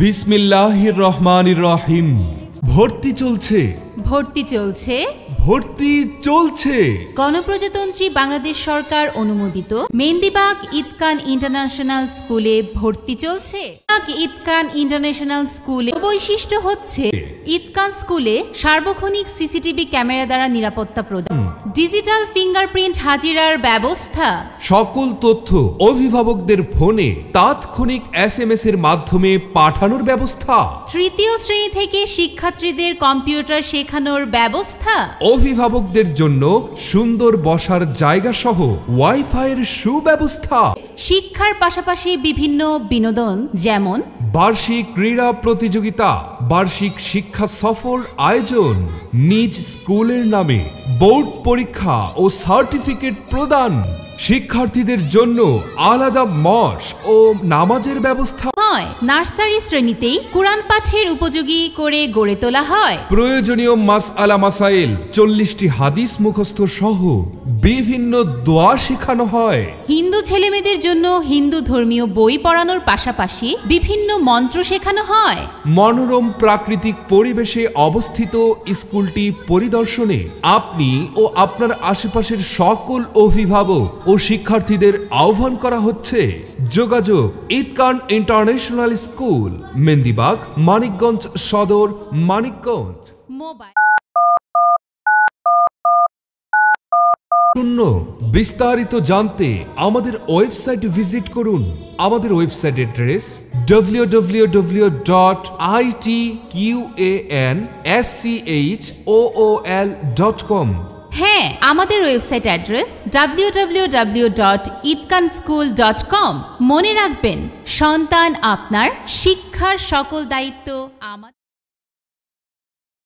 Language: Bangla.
বিসমিল্লাহির রহমানির রহিম। ভর্তি চলছে। গণপ্রজাতন্ত্রী বাংলাদেশ সরকার অনুমোদিত মেহেন্দিবাগ ইতকান ইন্টারন্যাশনাল স্কুলে ভর্তি চলছে। ইতকান ইন্টারন্যাশনাল স্কুলে বৈশিষ্ট্য হচ্ছে ইতকান স্কুলে সার্বক্ষণিক সিসিটিভি ক্যামেরা দ্বারা নিরাপত্তা প্রদান, ডিজিটাল ফিঙ্গারপ্রিন্ট হাজিরার ব্যবস্থা, সকল তথ্য অভিভাবকদের ফোনে তাৎক্ষণিক SMS এর মাধ্যমে পাঠানোর ব্যবস্থা, তৃতীয় শ্রেণী থেকে শিক্ষার্থীদের কম্পিউটার শেখানোর ব্যবস্থা, অভিভাবকদের জন্য সুন্দর বসার জায়গা সহ ওয়াইফাইয়ের সুব্যবস্থা, শিক্ষার পাশাপাশি বিভিন্ন বিনোদন যেমন বার্ষিক ক্রীড়া প্রতিযোগিতা, বার্ষিক শিক্ষা সফর আয়োজন, নিজ স্কুলের নামে বোর্ড পরীক্ষা ও সার্টিফিকেট প্রদান, শিক্ষার্থীদের জন্য আলাদা মশ ও নামাজের ব্যবস্থা হয়। নার্সারি শ্রেণীতেই কুরআন পাঠের উপযোগী করে গড়ে তোলা হয়। প্রয়োজনীয় মাসআলা মাসাইল 40টি হাদিস মুখস্থ সহ বিভিন্ন দোয়া শেখানো হয়। হিন্দু ছেলেমেয়েদের জন্য হিন্দু ধর্মীয় বই পড়ানোর পাশাপাশি বিভিন্ন মন্ত্র শেখানো হয়। মনোরম প্রাকৃতিক পরিবেশে অবস্থিত স্কুলটি পরিদর্শনে আপনি ও আপনার আশেপাশের সকল অভিভাবক ও শিক্ষার্থীদের আহ্বান করা হচ্ছে। যোগাযোগ ইতকান ইন্টারন্যাশনাল স্কুল, মেহেন্দিবাগ, মানিকগঞ্জ সদর, মানিকগঞ্জ। মোবাইল বিস্তারিত জানতে আমাদের ওয়েবসাইট ভিজিট করুন। আমাদের ওয়েবসাইট অ্যাড্রেস www.itkanschool.com। হ্যাঁ, আমাদের ওয়েবসাইট অ্যাড্রেস www.itkanschool.com। মনে রাখবেন, সন্তান আপনার, শিক্ষার সকল দায়িত্ব আমাদের।